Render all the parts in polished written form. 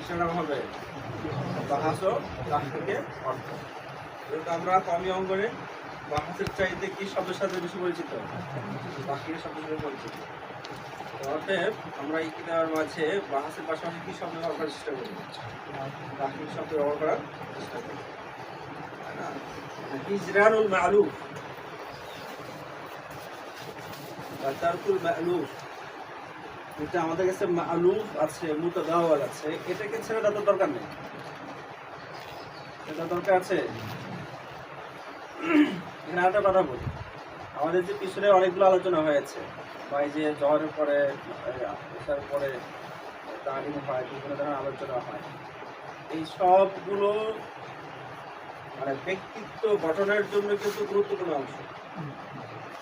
কিসের নাম হবে? বাহাস ও তাহকিকের অর্থ। যেহেতু আমরা কমি অঙ্গনে বাহাসের চাইতে কি শব্দের সাথে বেশি পরিচিত? তাহকিকের শব্দের সাথে পরিচিত। অতএব আমরা এই কিতাবের মাঝে বাহাসের পাশাপাশি কি শব্দ ব্যবহার করার চেষ্টা করি? তাহকিক শব্দ ব্যবহার করার চেষ্টা করি। হিজরানুল মা'লুফ বা তারকুল মা'লুফ, এটা আমাদের কাছে মা'লুফ আছে, মুতাদাওয়াল আছে, এটাকে ছেড়ে দেওয়ার দরকার নেই। এটা দরকার আছে। এখানে আরেকটা কথা বলি, আমাদের যে পিছনে অনেকগুলো আলোচনা হয়েছে, বা এই যে জহরের পরে আসার পরে তালিম হয়, বিভিন্ন ধরনের আলোচনা হয়, এই সবগুলো মানে ব্যক্তিত্ব গঠনের জন্য কিন্তু গুরুত্বপূর্ণ অংশ,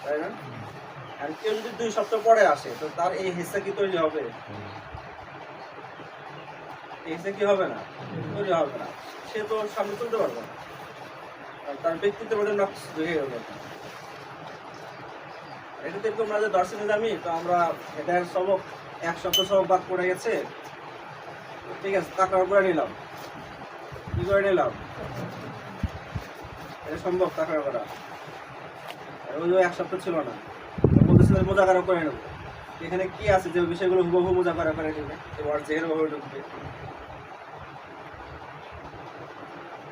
তাই না? আর কেউ যদি 2 সপ্তাহ পরে আসে তো তার এই হিস্সা কি তৈরি হবে? এই হিস্সা কি হবে না? তৈরি হবে না। সে তো সামনে চলতে পারবে না, তার ব্যক্তিত্বের মধ্যে নকশ ঢুকে গেল। এটা তো তোমরা যে দর্শন নিজামি, তো আমরা এটার সবক 1 সপ্তাহ সবক বাদ পড়ে গেছে, ঠিক আছে, টাকার করে নিলাম। কি করে নিলাম? এটা সম্ভব টাকার করা? ওই 1 সপ্তাহ ছিল না, বলতেছিলাম মোজাকারা করে নেব। এখানে কি আছে যে বিষয়গুলো হুবহু মোজাকারা করে নেবে, এবার জেহের ভাবে ঢুকবে।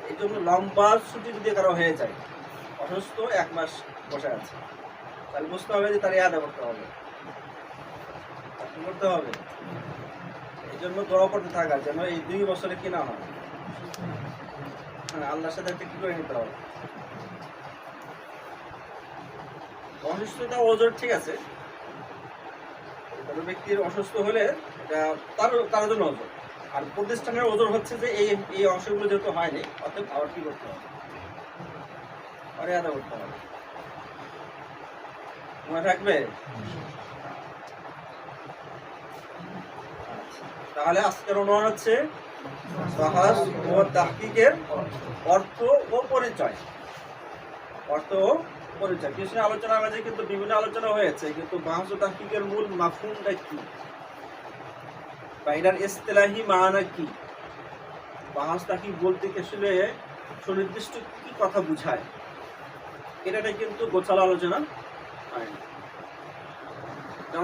এই জন্য লম্বা ছুটি যদি কারো হয়ে যায়, অসুস্থ 1 মাস বসে আছে, তাহলে বুঝতে হবে যে তার ইয়াদা করতে হবে, কি করতে হবে? এই জন্য দোয়া করতে থাকা যেন এই 2 বছরে কি না হয়। হ্যাঁ, আল্লাহর সাথে একটা কি করে নিতে হবে। অসুস্থতা ওজোর ঠিক আছে, কোনো ব্যক্তির অসুস্থ হলে এটা তার জন্য ওজোর, আর প্রতিষ্ঠানের ওজোর হচ্ছে যে এই অংশগুলো যেহেতু হয়নি, অতএব আবার কি করতে হবে? আরে আদা করতে হবে। মনে থাকবে? তাহলে আজকের অনুমান হচ্ছে বাহাস ও তাহকিকের অর্থ ও পরিচয়। অর্থ ও পরিচয় কিছু আলোচনার মাঝে কিন্তু বিভিন্ন আলোচনা হয়েছে, কিন্তু বাহাস ও তাহকিকের মূল মাফহুমটা কি বা এটার ইসতিলাহি মানা কি, বাহাস তাহকিক বলতে আসলে সুনির্দিষ্ট কি কথা বোঝায়, এটা কিন্তু গোছালো আলোচনা হয়নি।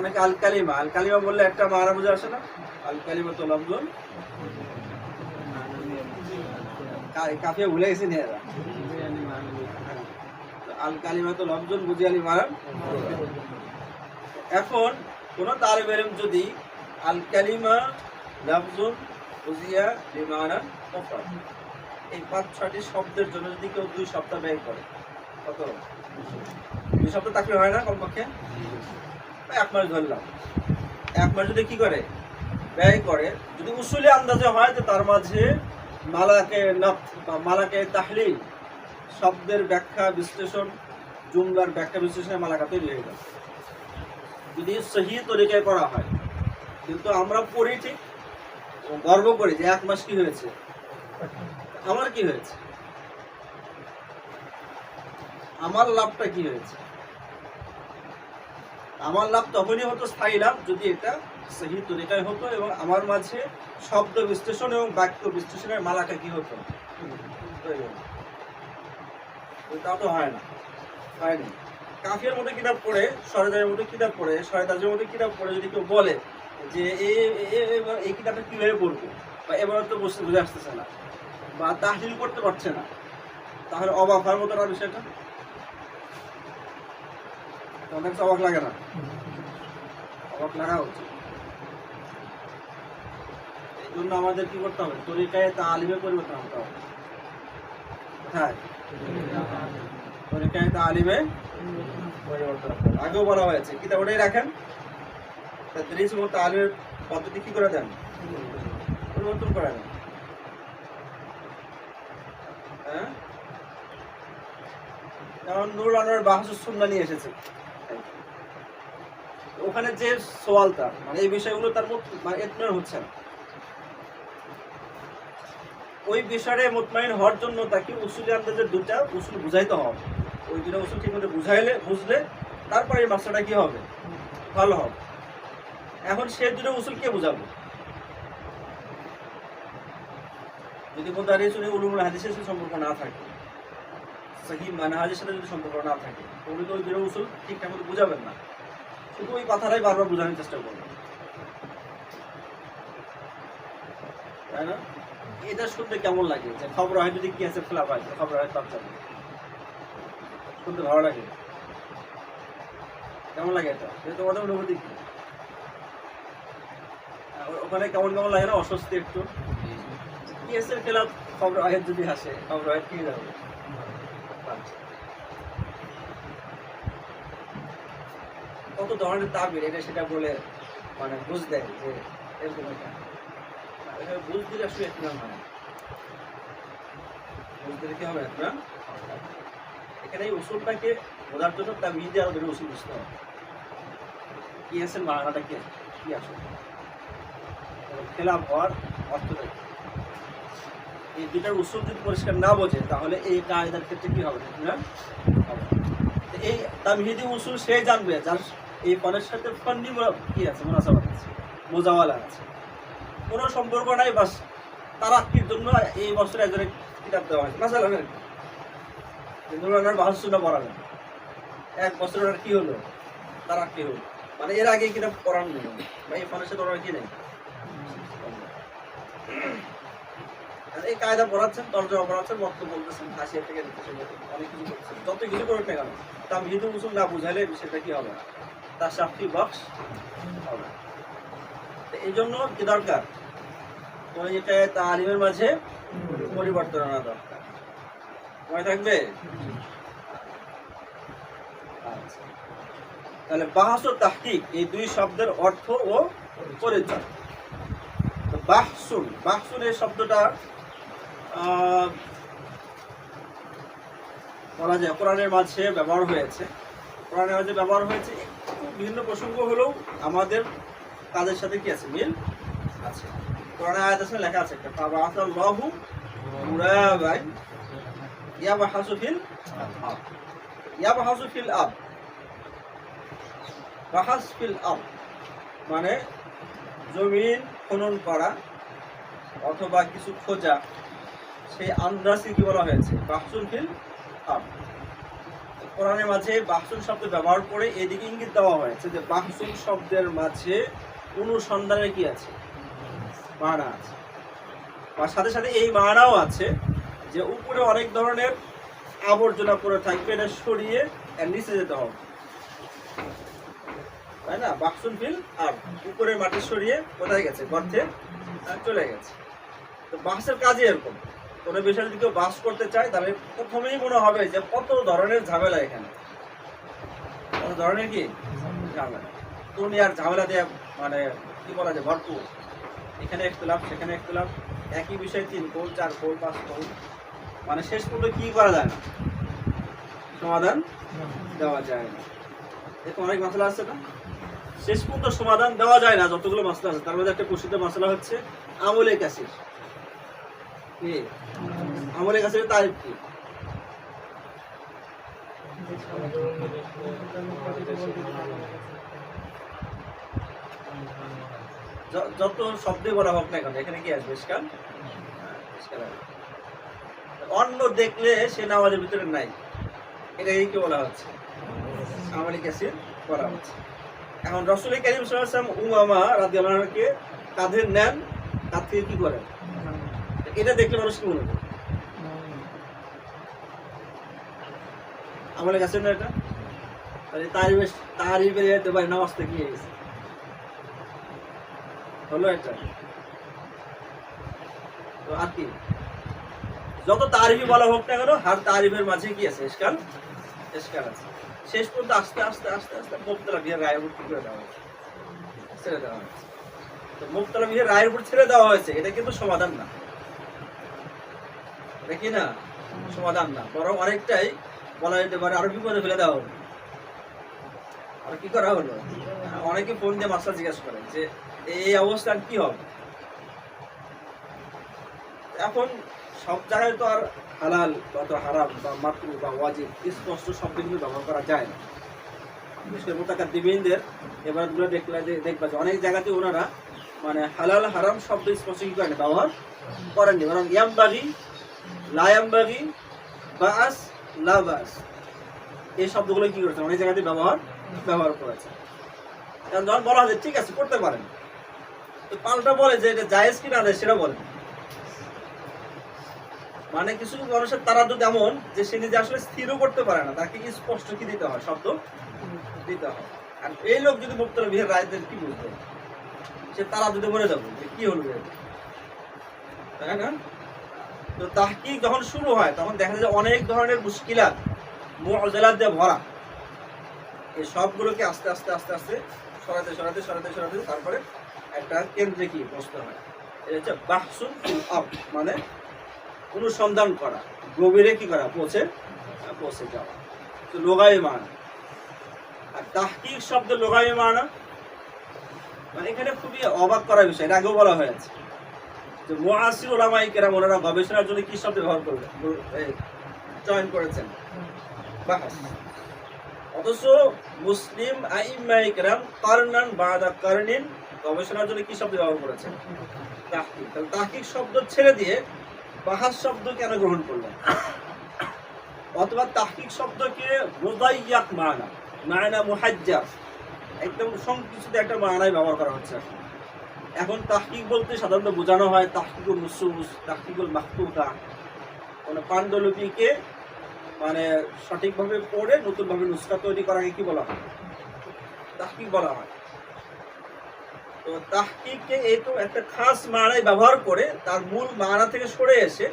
অনেকে আল কালিমা বললে একটা মানা বুঝে আসে না? আল কালিমা তো লফজুন, কাফিয়া ভুলে গেছি না, আল কালিমা তো লফজুন বুঝিয়ালি মারান। এখন কোন তালিব ইলম যদি আল কালিমা লফজুন বুঝিয়া লিমারান মুফরাদ, এই 5-6টি শব্দের জন্য যদি কেউ 2 সপ্তাহ ব্যয় করে, কত? 2 সপ্তাহ তাকলে হয় না কমপক্ষে? 1 মাস ধরলাম। 1 মাস যদি কি করে ব্যয় করে, যদি উসুলি আন্দাজে হয় যে তার মাঝে মালাকে নফ বা মালাকে তাহলিল, শব্দের ব্যাখ্যা বিশ্লেষণ, জুমলার ব্যাখ্যা বিশ্লেষণে মালাকা তৈরি হয়ে গেল, যদি সহি তরিকায় করা হয়। কিন্তু আমরা পড়ি ঠিক গর্ব করি যে 1 মাস কি হয়েছে, আমার কি হয়েছে, আমার লাভটা কি হয়েছে। আমার লাভ তখনই হতো স্থায়ী লাভ যদি এটা সহি তরিকায় হতো এবং আমার মাঝে শব্দ বিশ্লেষণ এবং বাক্য বিশ্লেষণের মালাকা কি হতো, তা তো হয় না, হয়নি। কাফিয়ার মধ্যে কিতাব পড়ে, শরেদারের মধ্যে কিতাব পড়ে, শরেদাজের মধ্যে কিতাব পড়ে যদি কেউ বলে যে এই কিতাবটা কিভাবে পড়বো, বা এবার তো বুঝে আসতেছে না বা তাহলিল করতে পারছে না, তাহলে অবাক হওয়ার মতো না বিষয়টা? অনেক অবাক লাগে না? অবাক লাগা উচিত। এই জন্য আমাদের কি করতে হবে? তরিকায় তালিমে পরিবর্তন আনতে হবে। কোথায়? তরিকায় তালিমে পরিবর্তন। আগেও বলা হয়েছে, কিতাব ওটাই রাখেন, তাদরিস ও তালিমের পদ্ধতি কি করে দেন? পরিবর্তন করে দেন। হ্যাঁ, যেমন নুরুল আনোয়ার বাহাসুস সুন্নাহ নিয়ে এসেছে, ওখানে যে সওয়ালটা মানে এই বিষয়গুলো তার মানে ইতমিনান হচ্ছে না, ওই বিষয়ে মুতমাইন হওয়ার জন্য তাকে উসুলি আন্দাজের 2টা উসুল বুঝাইতে হবে। ওই 2টা উসুল ঠিক মতো বুঝলে তারপরে এই মাসলাটা কি হবে, ভালো হবে। এখন সে 2টা উসুল কে বুঝাবো? যদি মুদারিস উলুমুল হাদিসের সাথে সম্পর্ক না থাকে, সহিহ মানহাজের সাথে যদি সম্পর্ক না থাকে, উনি তো ওই দুটো উসুল ঠিকঠাক মতো বুঝাবেন না, শুধু ওই কথাটাই বারবার বোঝানোর চেষ্টা করবেন, তাই না? এটা শুনতে কেমন লাগে যে খবর হয় যদি কি আছে খেলাফ হয়, খবর হয় তার জন্য শুনতে ভালো লাগে? কেমন লাগে এটা? তোমাদের অনুভূতি কি? ওখানে কেমন কেমন লাগে না, অস্বস্তি একটু? কি আছে খেলাফ, খবর আগে যদি আসে, খবর হয় কি যাবে? কত ধরনের তাবির এটা সেটা বলে মানে বুঝ দেয় যে এরকম এটা বুঝ দিলে আসলে একটু মানে বুঝ দিলে কি হবে না, এখানে এই উসুলটাকে বোঝার জন্য তাবির দিয়ে আরো ধরে উসুল বুঝতে হবে, কি আছে মানাটা কি কি আসলে খেলাফ হওয়ার অর্থটা কি। এই দুটার উসুল যদি পরিষ্কার না বোঝে তাহলে এই কায়দার ক্ষেত্রে কি হবে না, এই তামহিদি উসুল সে জানবে যার এই পনের সাথে ফন্ডি কি আছে, মুনাসাবাত আছে, মোজাওয়ালা আছে, কোনো সম্পর্ক নাই, বাস তারাক্কির জন্য এই বছরে একজনের কিতাব দেওয়া হয়েছে, মাসালামের নুরানার বাহাসুনা পড়ালেন, এক বছর ওনার কি হলো, তারাক্কি হলো, মানে এর আগে কিতাব পড়ান নেই বা এই পনের সাথে ওনার কি নেই, এই কায়দা পড়াচ্ছেন, তর্জমা পড়াচ্ছেন, বক্তব্য বলতেছেন, হাসিয়া থেকে অনেক কিছু করছেন, যত কিছু করুক না কেন তামহিদি উসুল না বুঝাইলে সেটা কি হবে, তার সাক্ষী বক্স হবে। এই জন্য কি দরকার, কোনো যেটা তালিমের মাঝে পরিবর্তন আনা দরকার, মনে থাকবে? আচ্ছা, তাহলে বাহস ও তাহকিক এই দুই শব্দের অর্থ ও পরিচয়। বাহসুন, বাহসুন এই শব্দটা বলা যায় কোরআনের মাঝে ব্যবহার হয়েছে, কোরআনের মাঝে ব্যবহার হয়েছে বিভিন্ন প্রসঙ্গ হলেও আমাদের কাজের সাথে কি আছে, মিল আছে। কোরআনের আয়াত আছে, লেখা আছে একটা ফাবাআসাল্লাহু গুরাবান ইয়াবহাসু ফিল আরদ, ইয়াবহাসু ফিল আরদ, বাহাস ফিল আরদ মানে জমিন খনন করা অথবা কিছু খোঁজা, সেই আন্দাজকে কি বলা হয়েছে, বাহসুন ফিল আরদ। কোরআনের মাঝে বাহসুন শব্দ ব্যবহার করে এদিকে ইঙ্গিত দেওয়া হয়েছে যে বাহসুন শব্দের মাঝে অনুসন্ধানের কি আছে, মানা আছে, বা সাথে সাথে এই মানাও আছে যে উপরে অনেক ধরনের আবর্জনা পড়ে থাকবে, এটা সরিয়ে এর নিচে যেতে হবে, তাই না? বাহসুন ফিল আর উপরের মাটি সরিয়ে কোথায় গেছে, গর্তে চলে গেছে। তো বাহসের কাজই এরকম, কোনো বিষয়ে যদি কেউ বাস করতে চায় তাহলে প্রথমেই মনে হবে যে কত ধরনের ঝামেলা, এখানে কত ধরনের কি ঝামেলা, তুমি আর ঝামেলা দিয়ে মানে কি বলা যায় ভরপুর, এখানে ইখতিলাফ সেখানে ইখতিলাফ, একই বিষয়ে 3 কৌল 4 কৌল 5 কৌল, মানে শেষ পর্যন্ত কি করা যায় না, সমাধান দেওয়া যায় না। এরকম অনেক মাসলা আছে না, শেষ পর্যন্ত সমাধান দেওয়া যায় না, যতগুলো মাসলা আছে তার মধ্যে একটা প্রসিদ্ধ মাসলা হচ্ছে আমলে কাসির। কি আমলে কাসিরের তারিফ কি? যত শব্দে বলা হোক না কেন এখানে কি আসবে, ইশকাল অন্য দেখলে সে নামাজের ভিতরে নাই, এটাই কি বলা হচ্ছে, আমলে কাসির বলা হচ্ছে। এখন রাসূল কারীম সাল্লাল্লাহু আলাইহি ওয়াসাল্লাম উমামা রাদিয়াল্লাহু আনহুকে কাঁধে নেন, কাঁধ থেকে কি করেন, এটা দেখলে মানুষ কি মনে করে, আমলে কাসির না এটা, তাহলে তারিফের ভাই নামাজটা কি হয়ে গেছে হলো এটা। তো আর কি যত তারিফই বলা হোক না কেন, হার তারিফের মাঝে কি আছে, ইশকাল আছে। শেষ পর্যন্ত আস্তে আস্তে আস্তে আস্তে মুবতলা বিহের রায়ের উপর করে দেওয়া হয়েছে, ছেড়ে দেওয়া হয়েছে। তো মুবতলা বিহের রায়ের উপর ছেড়ে দেওয়া হয়েছে, এটা কিন্তু সমাধান না, এটা কি না সমাধান না, বরং অনেকটাই বলা যেতে পারে আরো বিপদে ফেলে দেওয়া হলো। আর কি করা হলো, অনেকে ফোন দিয়ে মাসলা জিজ্ঞাসা করে যে এই অবস্থান কি হবে। এখন সব জায়গায় তো আর হালাল বা হারাম বা মাকরুহ বা ওয়াজিব স্পষ্ট শব্দগুলো ব্যবহার করা যায় না। বিশেষ করে মুতাকাদ্দিমিনদের এবারগুলো দেখবা যে অনেক জায়গাতে ওনারা মানে হালাল হারাম শব্দ স্পষ্ট কি করেন ব্যবহার করেননি, বরং ইয়ামবাগি, লায়ামবাগি, বাস, লাবাস এই শব্দগুলো কি করেছেন অনেক জায়গাতে ব্যবহার করেছে। কারণ যখন বলা হয় ঠিক আছে করতে পারেন, তো পাল্টা বলে যে এটা জায়েজ কি না সেটা বলেন। মানে কিছু মানুষের তারা যদি এমন যে সে নিজে আসলে স্থিরও করতে পারে না, তাকে স্পষ্ট কি দিতে হয়, শব্দ দিতে হয়। আর এই লোক যদি মুক্তরা বিহের রায়দের কি বুঝবে, সে তারা যদি মরে যাবো কি হলো, তাই না? তো তাহকিক যখন শুরু হয় তখন দেখা যায় অনেক ধরনের মুশকিলাত মুআতাজিলাত দিয়ে ভরা। এই সবগুলোকে আস্তে আস্তে আস্তে আস্তে সরাতে সরাতে সরাতে সরাতে তারপরে একটা কেন্দ্রে কি বসতে হয়। এটা হচ্ছে বাহসুন ফিল আরদ, মানে অনুসন্ধান করা, গভীরে কি করা, পৌঁছে যাওয়া। তো লুগায়ী মানা আর তাহকিক শব্দ লুগায়ী মানা, মানে এখানে খুবই অবাক করার বিষয়, এটা আগেও বলা হয়েছে যে মুআসির উলামায়ে কেরাম ওনারা গবেষণার জন্য কি শব্দ ব্যবহার করবেন, চয়ন করেছেন বাহস। অথচ মুসলিম আইম্মায়ে কেরাম কারনান বাদা কারনিন গবেষণার জন্য কি শব্দ ব্যবহার করেছেন, তাহকিক। তাহলে তাহকিক শব্দ ছেড়ে দিয়ে বাহাস শব্দ কেন গ্রহণ করলেন? অথবা তাহকিক শব্দকে মুদাইয়াক মানা মুহাজ্জাব, একদম সংকুচিত একটা মানায় ব্যবহার করা হচ্ছে। এখন তাহকিক বলতে সাধারণত বোঝানো হয় তাহকিকুল নুসুস, তাহকিকুল মাহফুজা, মানে পাণ্ডুলিপিকে মানে সঠিকভাবে পড়ে নতুনভাবে নুসখা তৈরি করাকে কি বলা হয়, তাহকিক বলা হয়। তো তাহকিককে এই তো একটা খাস মানায় ব্যবহার করে তার মূল মানা থেকে সরে এসে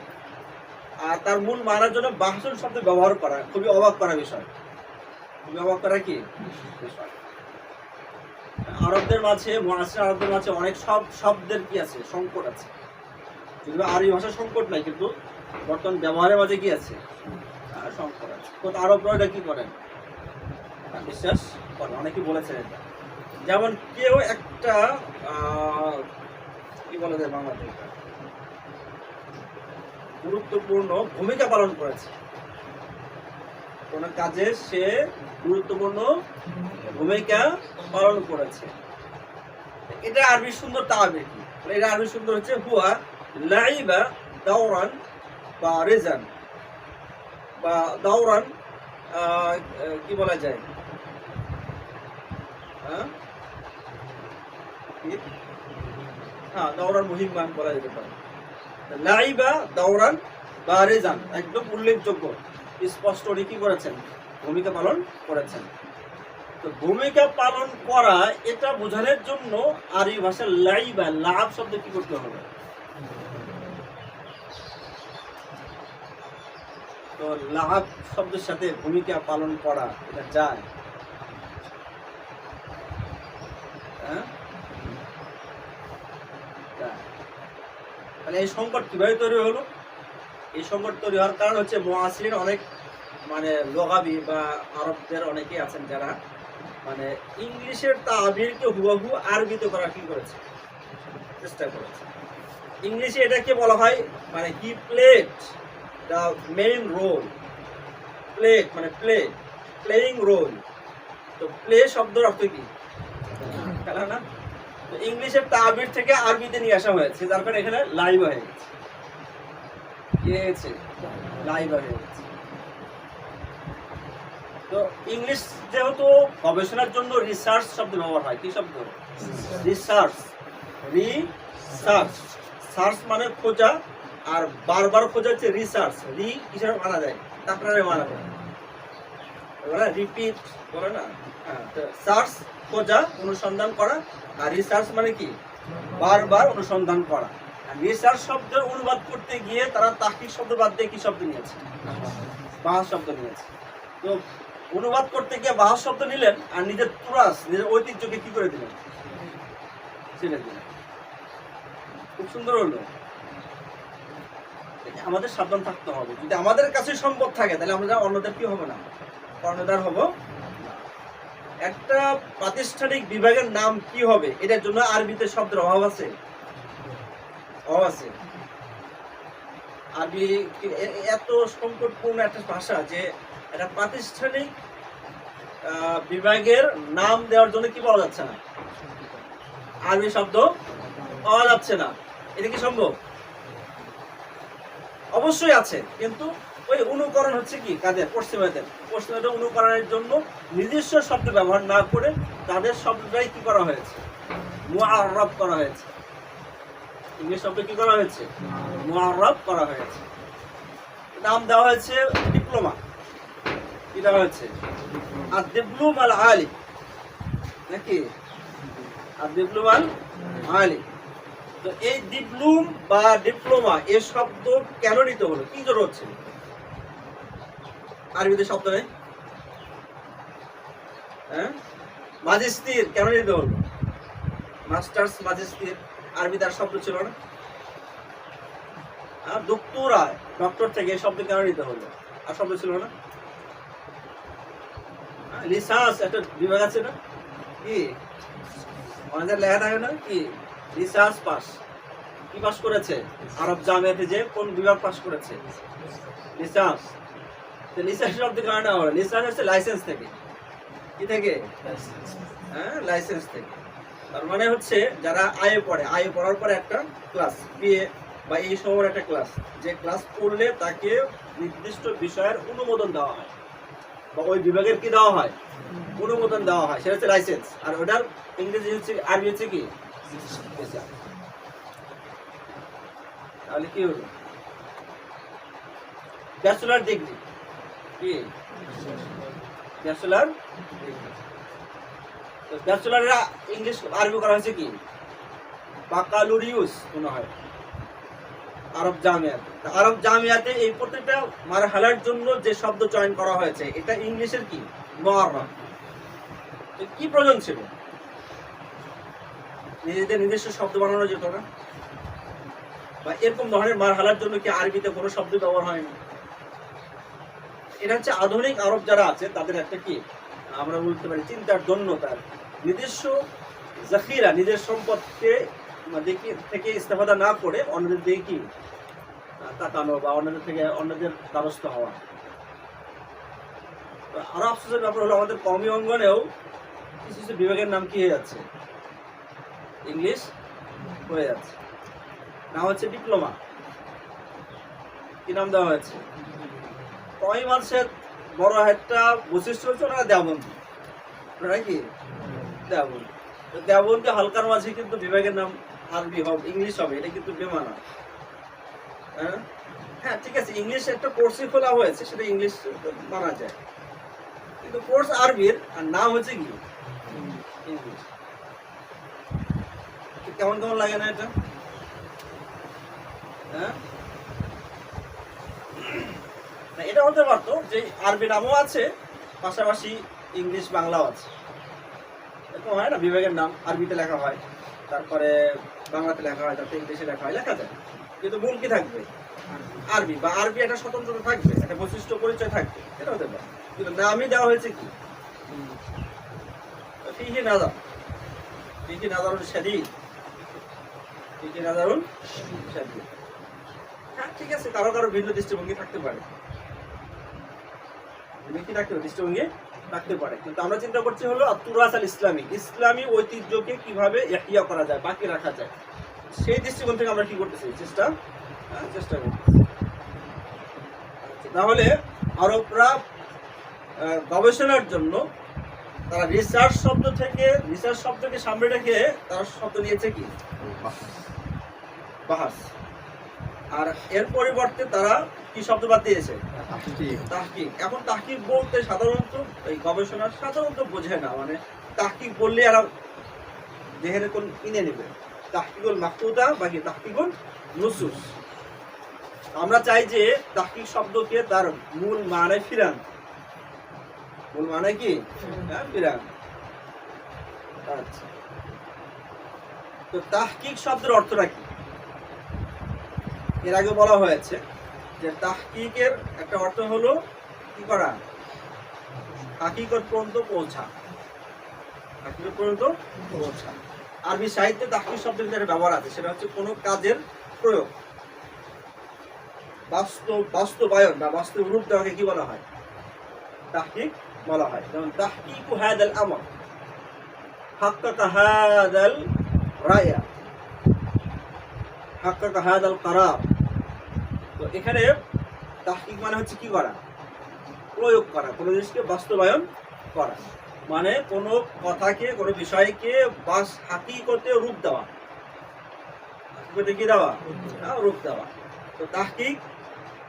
আর তার মূল মানার জন্য বাহসুন শব্দ ব্যবহার করা খুবই অবাক করা বিষয়। খুবই অবাক করা কি বিষয়। আরবদের মাঝে, মুআসির আরবদের মাঝে অনেক শব্দের কি আছে, সংকট আছে। যদিও আরবি ভাষার সংকট নাই, কিন্তু বর্তমান ব্যবহারের মাঝে কি আছে, সংকট আছে। তো আরবরা এটা কি করেন, বিশ্বাস করেন, অনেকে বলেছেন এটা। যেমন কেউ একটা কি বলা যায় বাংলাতে, গুরুত্বপূর্ণ ভূমিকা পালন করেছে কোন কাজে, সে গুরুত্বপূর্ণ ভূমিকা পালন করেছে। এটা আরবি সুন্দর তাবির কি, এটা আরবি সুন্দর হচ্ছে হুয়া লাইবা দাওরান বা রেজান, বা দাওরান কি বলা যায়, হ্যাঁ দাওরান মুহিম্মান বলা যেতে পারে। লাইবা দাওরান বা রেজান একদম উল্লেখযোগ্য স্পষ্ট কি করেছেন, ভূমিকা পালন করেছেন। তো ভূমিকা পালন করা এটা বোঝানোর জন্য আরবি ভাষার লাইবা লাভ শব্দ কি করতে হবে, তো লাভ শব্দের সাথে ভূমিকা পালন করা এটা যায়। তাহলে এই সংকট কিভাবে তৈরি হলো? এই সংকট তৈরি হওয়ার কারণ হচ্ছে মুআসিরিন অনেক মানে লোগাবি বা আরবদের অনেকেই আছেন যারা মানে ইংলিশের তাবিরকে হুবহু আরবিতে করার কি করেছে, চেষ্টা করেছে। ইংলিশে এটাকে বলা হয় মানে he played the main role, played মানে প্লেইং রোল। তো প্লে শব্দের অর্থ কি, খেলা না? তো ইংলিশের তাবির থেকে আরবিতে নিয়ে আসা হয়েছে, যার কারণে এখানে লাইভ হয়ে গেছে, লাইভ হয়ে গেছে। তো ইংলিশ যেহেতু গবেষণার জন্য রিসার্চ শব্দ ব্যবহার হয়, কি শব্দ, রিসার্চ, সার্চ মানে খোঁজা, আর বারবার খোঁজা হচ্ছে রিসার্চ। রি কিসের মানা যায়, তাকরারে মানা যায়, রিপিট বলে না। হ্যাঁ, সার্চ খোঁজা, অনুসন্ধান করা, আর রিসার্চ মানে কি বারবার অনুসন্ধান করা। রিসার্চ শব্দের অনুবাদ করতে গিয়ে তারা তাহকিক শব্দ বাদ দিয়ে কি শব্দ নিয়েছে, বাহাস শব্দ নিয়েছে। তো অনুবাদ করতে গিয়ে বাহাস শব্দ নিলেন আর নিজের তুরাস, নিজের ঐতিহ্যকে কি করে দিলেন, ছেড়ে দিলেন। খুব সুন্দর হলো। আমাদের সাবধান থাকতে হবে, যদি আমাদের কাছে সম্ভব থাকে তাহলে আমরা অন্যদের কি হবে না, কর্ণধার হব। একটা প্রাতিষ্ঠানিক বিভাগের নাম কি হবে, এটার জন্য আরবিতে শব্দের অভাব আছে, আরবি এত সংকটপূর্ণ একটা ভাষা যে একটা প্রাতিষ্ঠানিক বিভাগের নাম দেওয়ার জন্য কি বলা যাচ্ছে না, আরবি শব্দ পাওয়া যাচ্ছে না, এটা কি সম্ভব? অবশ্যই আছে, কিন্তু ওই অনুকরণ হচ্ছে কি কাদের? পশ্চিমাদের। পশ্চিমাদের অনুকরণের জন্য নিজস্ব শব্দ ব্যবহার না করে তাদের শব্দটাই কি করা হয়েছে? মুআররাব করা হয়েছে। ইংলিশ শব্দ কি করা হয়েছে? মুআররাব করা হয়েছে। নাম দেওয়া হয়েছে ডিপ্লোমা। কি দেওয়া হয়েছে? আদ-ডিপ্লোমা আল-আলি, নাকি? আদ-ডিপ্লোমা আল-আলি। তো এই ডিপ্লোম বা ডিপ্লোমা এর শব্দ কেন নিতে হলো? কি জন্য হচ্ছে? আরবিতে শব্দ নেই? হ্যাঁ, ম্যাজিস্ট্রেট কেন নিতে হলো? মাস্টার্স, ম্যাজিস্ট্রেট, আরবি তার শব্দ ছিল না? আর ডক্টরা, ডক্টর থেকে এই শব্দ কেন নিতে হলো? আর শব্দ ছিল না? লিসান্স একটা বিভাগ আছে না? কি আমাদের লেখা থাকে না কি? লিসান্স পাস। কি পাস করেছে? আরব জামিয়াতে যে কোন বিভাগ পাস করেছে? লিসান্স। তো লিসান্স শব্দ কেন নেওয়া হলো? লিসান্স হচ্ছে লাইসেন্স থেকে। কি থেকে? হ্যাঁ, লাইসেন্স থেকে। তার মানে হচ্ছে যারা আইএ পড়ে, আইএ পড়ার পরে একটা ক্লাস, বিএ বা এই সময়ের একটা ক্লাস, যে ক্লাস পড়লে তাকে নির্দিষ্ট বিষয়ের অনুমোদন দেওয়া হয়, বা ওই বিভাগের কি দেওয়া হয়? অনুমোদন দেওয়া হয়, সেটা হচ্ছে লাইসেন্স। আর ওটার ইংরেজি হচ্ছে, আরবি হচ্ছে কি? তাহলে কি হলো? Bachelor degree. কি ব্যাচেলর? ব্যাচেলররা ইংলিশ আরবি করা হয়েছে কি? বাকালুরিউস মনে হয় আরব জামিয়াত। আরব জামিয়াতে এই প্রত্যেকটা মারহালার জন্য যে শব্দ চয়ন করা হয়েছে এটা ইংলিশের কি? মুআররাব। কি প্রয়োজন ছিল? নিজেদের নিজস্ব শব্দ বানানো যেত না? বা এরকম ধরনের মারহালার জন্য কি আরবিতে কোনো শব্দ ব্যবহার হয়নি? এটা হচ্ছে আধুনিক আরব যারা আছে তাদের একটা কি আমরা বলতে পারি চিন্তার দন্যতার, নিজস্ব জাখিরা, নিজের সম্পদকে থেকে ইস্তেফাদা না করে অন্যদের দিয়ে কি তাকানো বা অন্যদের থেকে অন্যদের দ্বারস্থ হওয়া। আরো আফসোসের ব্যাপার হলো আমাদের কওমি অঙ্গনেও কিছু কিছু বিভাগের নাম কি হয়ে যাচ্ছে? ইংলিশ হয়ে যাচ্ছে। নাম হচ্ছে ডিপ্লোমা। কি নাম দেওয়া হয়েছে? কওমি মানুষের বড় একটা বৈশিষ্ট্য হচ্ছে ওনারা দেওবন্দি। ওনারা কি দেওবন্দি? দেওবন্দি হালকার মাঝে কিন্তু বিভাগের নাম আরবি হবে, ইংলিশ হবে, এটা কিন্তু বেমানা। হ্যাঁ ঠিক আছে, ইংলিশ একটা কোর্সই খোলা হয়েছে, সেটা ইংলিশ মানা যায়, কিন্তু কোর্স আরবির আর নাম হচ্ছে কি ইংলিশ। কেমন কেমন লাগে না এটা? হ্যাঁ, এটা হতে পারতো যে আরবি নামও আছে পাশাপাশি ইংলিশ বাংলাও আছে, এরকম হয় না? বিভাগের নাম আরবিতে লেখা হয়, তারপরে বাংলাতে লেখা হয়, তারপরে ইংলিশে লেখা হয়, লেখা যায়, কিন্তু মূল কি থাকবে? আরবি। বা আরবি একটা স্বতন্ত্রতা থাকবে, একটা বৈশিষ্ট্য পরিচয় থাকবে, এটা হতে পারে। কিন্তু নামই দেওয়া হয়েছে কি ফিহি নাযার, ফিহি নাযারুন শাদীদ, ফিহি নাযারুন শাদীদ। হ্যাঁ ঠিক আছে, কারো কারো ভিন্ন দৃষ্টিভঙ্গি থাকতে পারে, দৃষ্টিভঙ্গি থাকতে পারে, কিন্তু আমরা চিন্তা করছি হলো তুরাস আল ইসলামী, ইসলামী ঐতিহ্যকে কিভাবে ইহইয়া করা যায়, বাকি রাখা যায়, সেই দৃষ্টিকোণ থেকে আমরা কি করতেছি? চেষ্টা করতেছি। তাহলে আরবরা গবেষণার জন্য তারা রিসার্চ শব্দ থেকে, রিসার্চ শব্দকে সামনে রেখে তারা শব্দ নিয়েছে কি বাহাস, আর এর পরিবর্তে তারা কি শব্দ বাদ দিয়েছে? তাহকিক। এখন তাহকিক বলতে সাধারণত এই গবেষণা সাধারণত বোঝে না, মানে তাহকিক বললে এরা যেখানে কোন কিনে নেবে, তাহকিকুল মাকতুদা বা কি তাহকিকুল নুসুস। আমরা চাই যে তাহকিক শব্দকে তার মূল মানে ফিরান। মূল মানে কি? ফিরান। আচ্ছা, তো তাহকিক শব্দের অর্থটা কি? এর আগে বলা হয়েছে যে তাহকিকের একটা অর্থ হলো কি করা? হাকিকত পর্যন্ত পৌঁছা, হাকিকত পর্যন্ত পৌঁছা। আরবি সাহিত্যে তাহকিক শব্দের যেটা ব্যবহার আছে সেটা হচ্ছে কোনো কাজের প্রয়োগ, বাস্তবায়ন বা বাস্তব রূপ দেওয়াকে কি বলা হয়? তাহকিক বলা হয়। যেমন তাহকিকু হাদাল আমর, হাক্কাকা হাদাল রায়া, হাক্কাকা হাদাল কারার। তো এখানে তাহকিক মানে হচ্ছে কি করা? প্রয়োগ করা, কোনো জিনিসকে বাস্তবায়ন করা, মানে কোনো কথাকে, কোনো বিষয়কে বাস হাকিকতে রূপ দেওয়া। হাকিকতে কি দেওয়া? রূপ দেওয়া। তো তাহকিক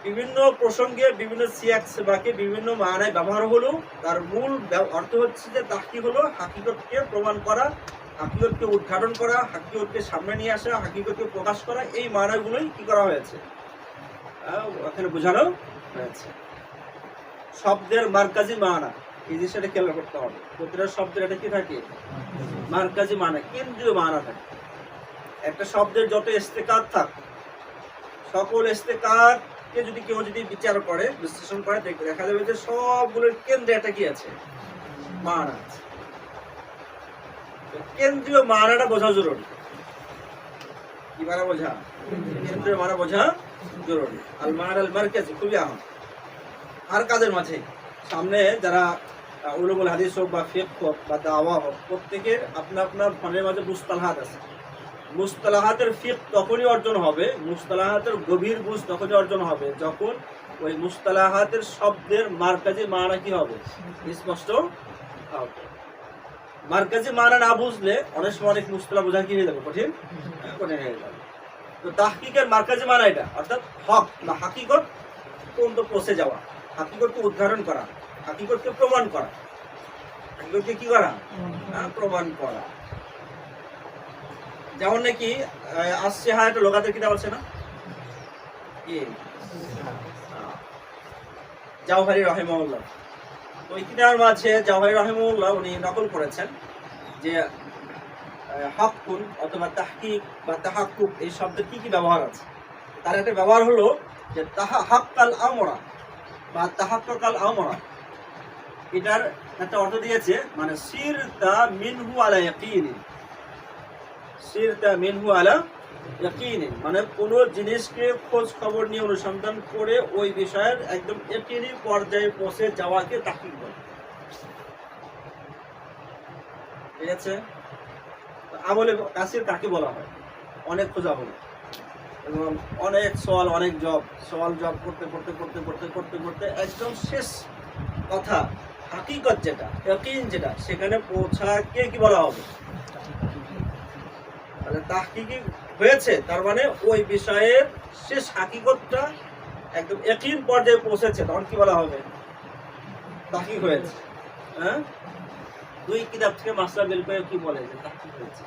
বিভিন্ন প্রসঙ্গে বিভিন্ন সিয়াক সেবাকে বিভিন্ন মানায় ব্যবহার হলো। তার মূল অর্থ হচ্ছে যে তাহকিক হলো হাকিকতকে প্রমাণ করা, হাকিকতকে উদ্ঘাটন করা, হাকিকতকে সামনে নিয়ে আসা, হাকিকতকে প্রকাশ করা। এই মানাগুলোই কি করা হয়েছে, এখানে বোঝানো হয়েছে। শব্দের মারকাজি মানা, এই জিনিসটা খেয়াল করতে হবে। প্রতিটা শব্দের এটা কি থাকে? মারকাজি মানা, কেন্দ্রীয় মানা থাকে। একটা শব্দের যত ইস্তেকার থাক, সকল ইস্তেকারকে যদি কেউ যদি বিচার করে, বিশ্লেষণ করে, দেখা যাবে যে সবগুলোর কেন্দ্রে একটা কি আছে? মানা আছে। কেন্দ্রীয় মানাটা বোঝা জরুরি। কি মানা বোঝা? কেন্দ্রীয় মানা বোঝা জরুরি। আল মানা আল মারকাজি খুবই আহম। আর কাদের মাঝে সামনে যারা উলুমুল হাদিস হোক বা ফিকহ হোক বা দাওয়া হোক, প্রত্যেকের আপনার আপনার ফোনের মাঝে মুস্তালাহাত আছে। মুস্তালাহাতের ফিকহ তখনই অর্জন হবে, মুস্তালাহাতের গভীর বুঝ তখনই অর্জন হবে যখন ওই মুস্তালাহাতের শব্দের মারকাজি মানা কি হবে? স্পষ্ট হবে। মারকাজি মানা না বুঝলে অনেক সময় অনেক মুস্তালাহ বোঝা কি হয়ে যাবে? কঠিন হয়ে যাবে। তো তাহকিকের মারকাজি মানা এটা, অর্থাৎ হক বা হাকিকত পর্যন্ত পৌঁছে যাওয়া, হাকিকতকে উদ্ঘাটন করা, হাকিকতকে প্রমাণ করা। হাকিকতকে কি করা? প্রমাণ করা। যেমন নাকি আসছে, হ্যাঁ, একটা লোকাতের কিতাব আছে না, কি জাওহারি রাহিমাহুল্লাহ। তো ওই কিতাবের মাঝে জাওহারি রাহিমাহুল্লাহ উনি নকল করেছেন যে হাক্কুন অথবা তাহকিক বা তাহাক্কুক এই শব্দের কি কি ব্যবহার আছে। তার একটা ব্যবহার হলো যে হাক্কাল আমরা বা তাহাক্কাল আমরা, এটার একটা অর্থ দিয়েছে মানে সিরতা মিনহু আলা ইয়াকিন। সিরতা মিনহু আলা ইয়াকিন মানে কোনো জিনিসকে খোঁজ খবর নিয়ে অনুসন্ধান করে ওই বিষয়ের একদম ইয়াকিনি পর্যায়ে পৌঁছে যাওয়াকে তাহকিক বলে। ঠিক আছে? আমলে কাসির কাকে বলা হয়? অনেক খোঁজা হলো এবং অনেক সওয়াল, অনেক সওয়াল জব করতে করতে করতে করতে করতে করতে একদম শেষ কথা হাকিকত যেটা, ইয়াকিন যেটা, সেখানে পৌঁছাকে কি বলা হবে? তাহলে তাহকিক হয়েছে, তার মানে ওই বিষয়ের শেষ হাকিকতটা একদম ইয়াকিন পর্যায়ে পৌঁছেছে, তখন কি বলা হবে? তাহকিক হয়েছে। হ্যাঁ, দুই কিতাব থেকে মাসলা বের করে কি বলে যে তাহকিক হয়েছে,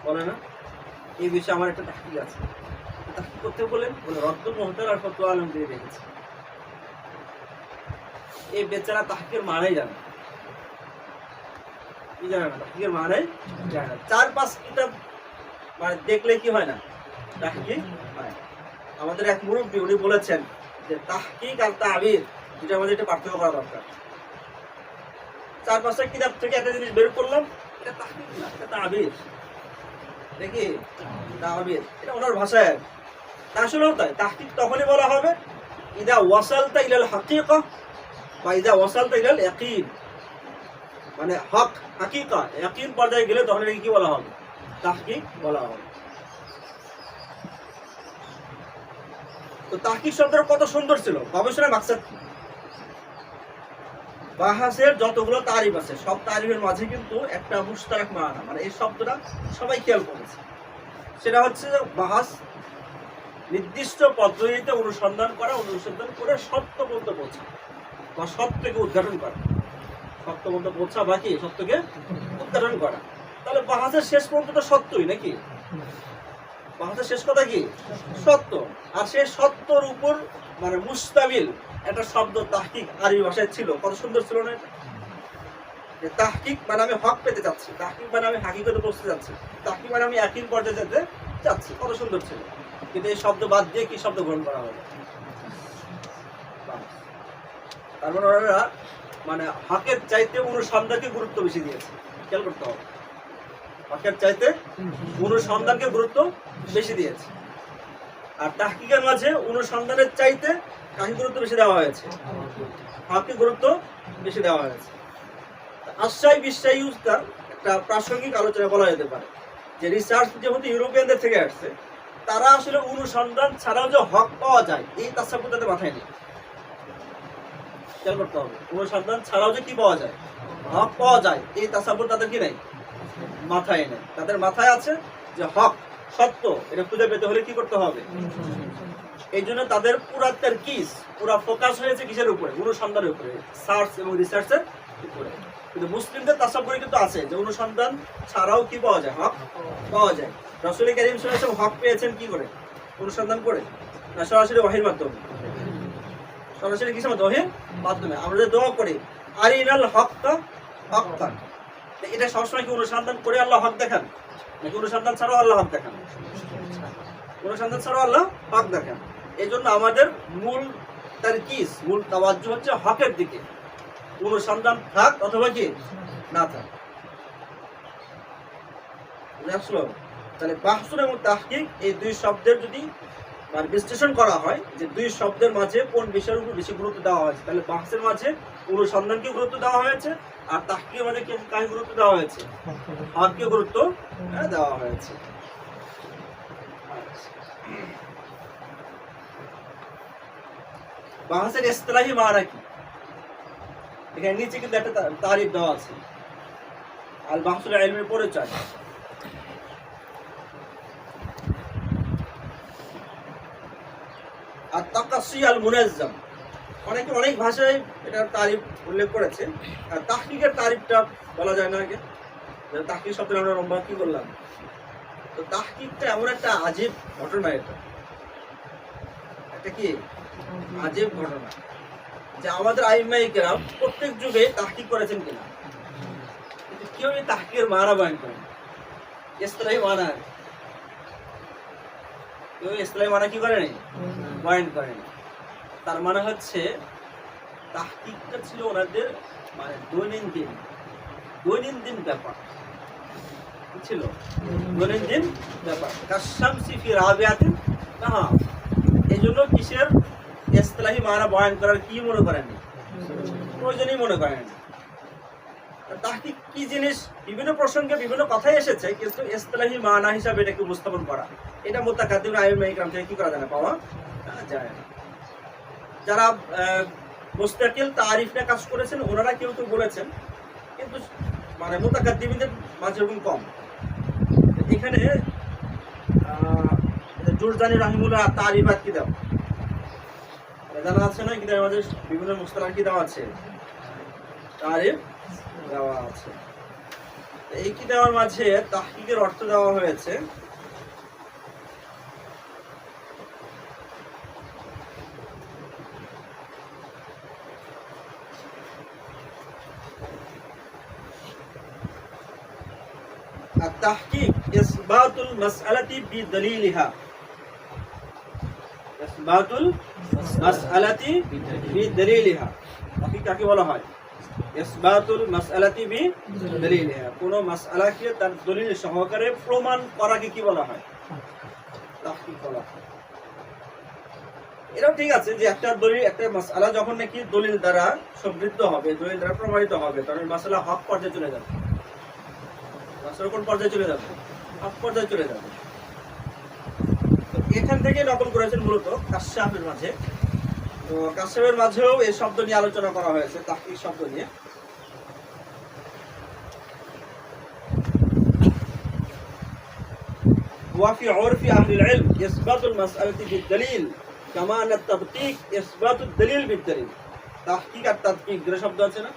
বলে না? এই বিষয়ে আমার একটা তাহকিক আছে। তাহকিক করতে বলে রদ্দুল মুহতার আর ফতোয়া আলম দিয়ে রেখেছে। এই বেচারা তাহকিকের মানেই জানে না, কি জানে না, তাহকিকের মানেই জানে না। 4-5 কিতাব মানে দেখলে কি হয় না? তাহকিক হয়। আমাদের এক মুরব্বী উনি বলেছেন যে তাহকিক আর তাবির দুটার মধ্যে একটা পার্থক্য করা দরকার। 4-5টা কিতাব থেকে একটা জিনিস বের করলাম, এটা তাহকিক না, এটা তাবির। দেখি তাবির, এটা ওনার ভাষায়। আসলেও তাই, তাহকিক তখনই বলা হবে ইদা ওয়াসালতা ইলাল হাকিকা বা ইদা ওয়াসালতা ইলাল ইয়াকিন, মানে হক হাকিকা ইয়াকিন পর্যায়ে গেলে তখন এটাকে কি বলা হবে? তাহকিক বলা হবে। তো তাহকিক শব্দটা কত সুন্দর ছিল, গবেষণার মাকসাদ কি? বাহাসের যতগুলো তারিফ আছে সব তারিফের মাঝে কিন্তু একটা মুশতারাক মানা, মানে এই শব্দটা সবাই খেয়াল করেছে। সেটা হচ্ছে বাহাস নির্দিষ্ট পদ্ধতিতে অনুসন্ধান করে সত্য পর্যন্ত পৌঁছা বা সত্যকে উদ্ঘাটন করা। সত্য পর্যন্ত পৌঁছা বাকি সত্যকে উদ্ঘাটন করা। তাহলে বাহাসের শেষ পর্যন্ত সত্যই নাকি? বাহাসের শেষ কথা কি? সত্য। আর সেই সত্যর উপর মানে মুস্তাবিল একটা শব্দ তাহকিক আরবি ভাষায় ছিল। কত সুন্দর ছিল না এটা? যে তাহকিক মানে আমি হক পেতে চাচ্ছি, তাহকিক মানে আমি হাকিকতে পৌঁছতে যাচ্ছি, তাহকিক মানে আমি ইয়াকিন পর্যায়ে যেতে চাচ্ছি। কত সুন্দর ছিল। কিন্তু এই শব্দ বাদ দিয়ে কি শব্দ গ্রহণ করা হবে? তার মানে ওরা মানে হকের চাইতে অনুসন্ধানকে গুরুত্ব বেশি দিয়েছে। খেয়াল করতে হবে, হকের চাইতে অনুসন্ধানকে গুরুত্ব বেশি দিয়েছে। আর তাহকিকের মাঝে অনুসন্ধানের চাইতে কাকে গুরুত্ব বেশি দেওয়া হয়েছে? হককে গুরুত্ব বেশি দেওয়া হয়েছে। আশ্রয় বিশ্বায়ী তার একটা প্রাসঙ্গিক আলোচনা বলা যেতে পারে। যে রিসার্চ যেহেতু ইউরোপিয়ানদের থেকে আসছে, তারা আসলে অনুসন্ধান ছাড়াও যে হক পাওয়া যায় এই তাসাব্বুর তাদের মাথায় নেই। খেয়াল করতে হবে, অনুসন্ধান ছাড়াও যে কি পাওয়া যায়, হক পাওয়া যায়, এই তাসাব্বুর তাদের কি নেই, মাথায় নেই। তাদের মাথায় আছে যে হক সত্য, এটা খুঁজে পেতে হলে কি করতে হবে। এই জন্য তাদের পুরা তারকিজ, পুরা ফোকাস হয়েছে কিসের উপরে, অনুসন্ধানের উপরে, সার্চ এবং রিসার্চের উপরে। কিন্তু মুসলিমদের তাসাব্বুরে কিন্তু আছে যে অনুসন্ধান ছাড়াও কি পাওয়া যায়, হক পাওয়া যায়। রাসূল কারীম সাল্লাল্লাহু আলাইহি ওয়াসাল্লাম হক পেয়েছেন কি করে, অনুসন্ধান করে না সরাসরি ওহীর মাধ্যমে। সরাসরি কিসের মাধ্যমে, ওহীর মাধ্যমে। আমরা যে দোয়া করি আরিনাল হক্কা হক্কান, এটা সবসময় কি অনুসন্ধান করে আল্লাহ হক দেখান, নাকি অনুসন্ধান ছাড়াও আল্লাহ হক দেখান? অনুসন্ধান ছাড়াও আল্লাহ হক দেখান। এই জন্য আমাদের মূল তারকিজ, মূল তাওয়াজ্জুহ হচ্ছে হকের দিকে, অনুসন্ধান থাক অথবা কি না থাক। তাহলে বাহসুর এবং তাহকিক এই দুই শব্দের যদি মানে বিশ্লেষণ করা হয় যে দুই শব্দের মাঝে কোন বিষয়ের উপর বেশি গুরুত্ব দেওয়া হয়েছে, তাহলে বাহসের মাঝে অনুসন্ধানকে গুরুত্ব দেওয়া হয়েছে, আর তাহকিকের মাঝে কাকে গুরুত্ব দেওয়া হয়েছে, হককে গুরুত্ব দেওয়া হয়েছে। বাহসের ইসতিলাহি মানা কি, এখানে নিচে কিন্তু একটা তারিফ দেওয়া আছে, আল বাহসুল ইলমের পরিচয়। আর তাকাসি আল মুনাজ্জাম, অনেকে অনেক ভাষায় এটার তারিফ উল্লেখ করেছে। আর তাহকিকের তারিফটা বলা যায় না আগে, তাহকিক শব্দটা আমরা লম্বা কি করলাম। তো তাহকিকটা এমন একটা আজীব ঘটনা, এটা কি আজীব ঘটনা যে আমাদের আইম্মায়ে কেরাম প্রত্যেক যুগে তাহকিক করেছেন কিনা, কিন্তু কেউ এই তাহকিকের মানা বয়ান করেন, ইসতিলাহি মানা কেউ ইসলামী মানা কি করেনি, বয়ান করেনি। তার মানে হচ্ছে তাহকিকটা ছিল ওনাদের মানে দৈনন্দিন ব্যাপার ছিল, দৈনন্দিন ব্যাপার। কাশামসি ফি রাবিয়াতিন নাহার, এই জন্য কিসের ইসলাহি মানা বয়ান করার কি মনে করেননি, প্রয়োজনই মনে করেননি। তাহকিক কি জিনিস, বিভিন্ন প্রসঙ্গে বিভিন্ন কথাই এসেছে, কিন্তু ইসতিলাহি মানা হিসাবে এটাকে উপস্থাপন করা, এটা মুতাকাদ্দিম আইম্মায়ে কেরাম থেকে কি করা যায় না, পাওয়া যায় না। যারা মুস্তাকিল তারিফ নিয়ে কাজ করেছেন ওনারা কেউ কেউ বলেছেন, কিন্তু মানে মুতাকাদ্দিমদের মাঝে এরকম কম। এখানে জুরজানি রাহিমাহুল্লাহ তারিফাত কি দাও জানা আছে না, কিন্তু আমাদের বিভিন্ন মুস্তালাহ কি দেওয়া আছে, তারিফ দেওয়া আছে। এই কি দেওয়ার মাঝে তাহকিকের অর্থ দেওয়া হয়েছে। التحقيق إثبات المسألة بدليلها، إثبات المسألة بدليلها। تحقيق কাকে বলা হয়, ইসবাতুল মাসআলাতি বিদলিলিহা, কোন মাসআলাকে তার দলিল সহকারে প্রমাণ করাকে কি বলা হয়, তাহকিক বলা হয়। এটাও ঠিক আছে যে একটা দলিল, একটা মাসআলা যখন নাকি দলিল দ্বারা সমৃদ্ধ হবে, দলিল দ্বারা প্রমাণিত হবে, তখন মাসআলা হক পর্যায়ে চলে যাবে। মাসআলা কোন পর্যায়ে চলে যাবে, হক পর্যায়ে চলে যাবে। তো এখান থেকে নকল করেছেন মূলত কাশাফের মাঝে। তো কাশাফের মাঝেও এই শব্দ নিয়ে আলোচনা করা হয়েছে, তাহকিক শব্দ নিয়ে। وفي عرف أهل العلم إثبات المسألة بالدليل كما أن التدقيق إثبات الدليل بالدليل। تحقيق আর তাদকিক দুটো শব্দ আছে না,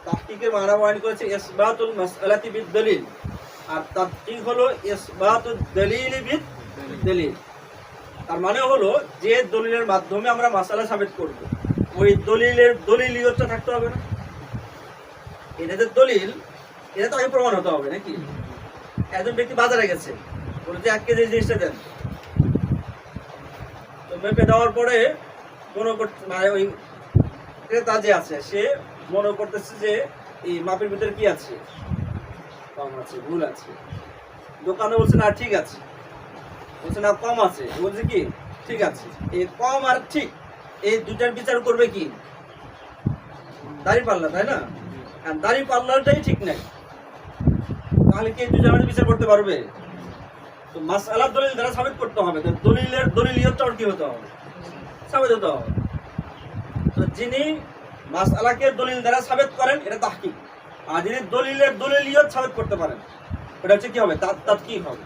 তাহকিকের মানা বয়ান করেছে ইসবাতুল মাসআলাতি বিদ-দলিল, আর তাদকিক হলো ইসবাতুদ দলিল বিদ-দলিল। তার মানে হলো যে দলিলের মাধ্যমে আমরা মাসআলা সাবিত করব, ওই দলিলের দলিলিয়তটা থাকতে হবে না। এটা যে দলিল, এটা তো আগে প্রমাণ হতে হবে নাকি। একজন ব্যক্তি বাজারে গেছে, বলে যে 1 কেজি জিনিসটা দেন, তো মেপে দেওয়ার পরে মনে করতে মানে ওই ক্রেতা যে আছে সে মনে করতেছে যে এই মাপের ভিতরে কি আছে, কম আছে, ভুল আছে। দোকানে বলছে না ঠিক আছে, বলছে না কম আছে, বলছে কি ঠিক আছে। এই কম আর ঠিক এই দুটার বিচার করবে কি দাড়িপাল্লা, তাই না? আর দাড়িপাল্লাটাই ঠিক নাই, তাহলে কি দুজনের মধ্যে বিচার করতে পারবে? তো মাসআলা দলিল দ্বারা সাবিত করতে হবে, তো দলিলিয়তটা কি হতে হবে? সাবিত হতে হবে। তো যিনি মাসআলাকে দলিল দ্বারা সাবিত করেন এটা তাহকিক, আর যিনি দলিলিয়ত সাবিত করতে পারেন এটা হচ্ছে কি হবে? তাদকিক হবে।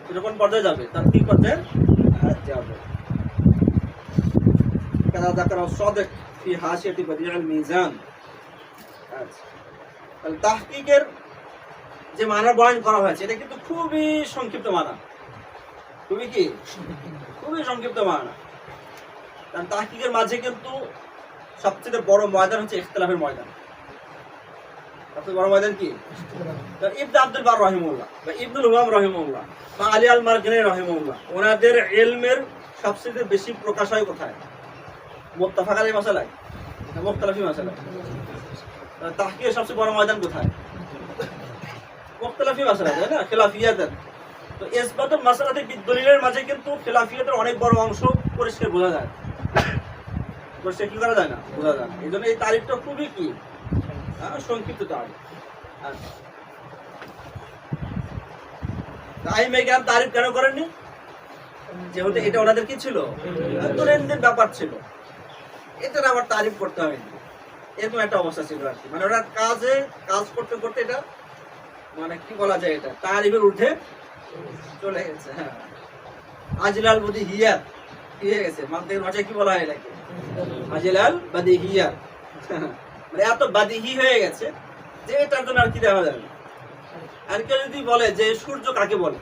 এটা কোন পর্যায়ে যাবে? তাদকিক পর্যায়ে যাবে। কাদা যাকরা সাদিক ফি হাশিয়াতি বাদিউল মিজান। আচ্ছা, তাহলে তাহকিকের যে মানা বয়ান করা হয়েছে এটা কিন্তু খুবই সংক্ষিপ্ত মানা, খুবই সংক্ষিপ্ত মানা। কারণ তাহকিকের মাঝে কিন্তু সবচেয়ে বড় ময়দান হচ্ছে ইখতিলাফের ময়দান। সবচেয়ে বড় ময়দান কি? ইবনে আব্দুল বার রাহিমাহুল্লাহ বা ইবনুল হুমাম রাহিমাহুল্লাহ বা আলী আল মারগানি রাহিমাহুল্লাহ, ওনাদের ইলমের সবচেয়ে বেশি প্রকাশ হয় কোথায়? মুত্তাফাক আলাইহি মাসালায় না মুখতালিফি মাসালায়? তাহকিকের সবচেয়ে বড় ময়দান কোথায়? মুখতালিফি মাসালায়, তাই না? খিলাফিয়াতের। তো ইসবাতুল মাসালাতে দলিলের মাঝে কিন্তু খিলাফিয়াতের অনেক বড় অংশ পরিষ্কার বোঝা যায়, পরিষ্কার কি করা যায় না? বোঝা যায়। এই জন্য এই তারিখটা খুবই কি সংক্ষিপ্ত তারিখ। আইমে কেন তারিফ কেন করেননি? যেহেতু এটা ওনাদের কি ছিল? দৈনন্দিন ব্যাপার ছিল, এটার আবার তারিফ করতে হয়নি, এরকম একটা অবস্থা ছিল আর কি। মানে ওরা কাজ করতে করতে এটা মানে কি বলা যায়, এটা তারিফের উঠে চলে গেছে। হ্যাঁ, আজিলাল বাদিহিয়াত কি হয়ে গেছে? মানতেকের ভাষায় কি বলা হয় এটাকে? আজিলাল বাদিহিয়াত। মানে এত বাদিহি হয়ে গেছে যে এটার জন্য আর কি দেখা যাবে না। আর কেউ যদি বলে যে সূর্য কাকে বলে,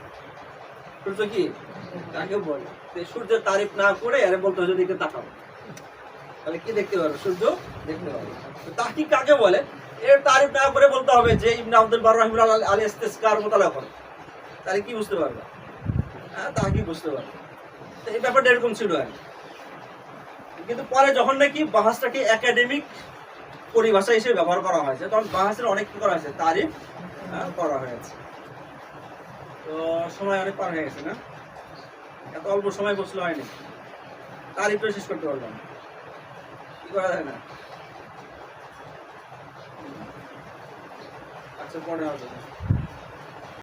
সূর্য কি কাকে বলে, সূর্যের তারিফ না করে আরে বলতে হয় যদি তাকাবো, তাহলে কি দেখতে পারবে? সূর্য দেখতে পারবে। তাহকিক কাকে বলে এর তারিফ না করে বলতে হবে যে ইবনে আব্দুল বার রাহিমাহুল্লাহ আল ইস্তিসকার মুতালা করে, তাহলে কি বুঝতে পারবে? হ্যাঁ, তাহকিক বুঝতে পারবে। তো এই ব্যাপারটা এরকম ছিল আর। কিন্তু পরে যখন নাকি বাহাসটাকে একাডেমিক পরিভাষা হিসেবে ব্যবহার করা হয়েছে, তখন বাহাসের অনেক কি করা হয়েছে? তারিফ করা হয়েছে। তো সময় অনেক পার হয়ে গেছে না? এত অল্প সময় বসলে হয়নি, তারিফটা শেষ করতে পারলাম, কি করা যায় না? আচ্ছা, পরে হবে।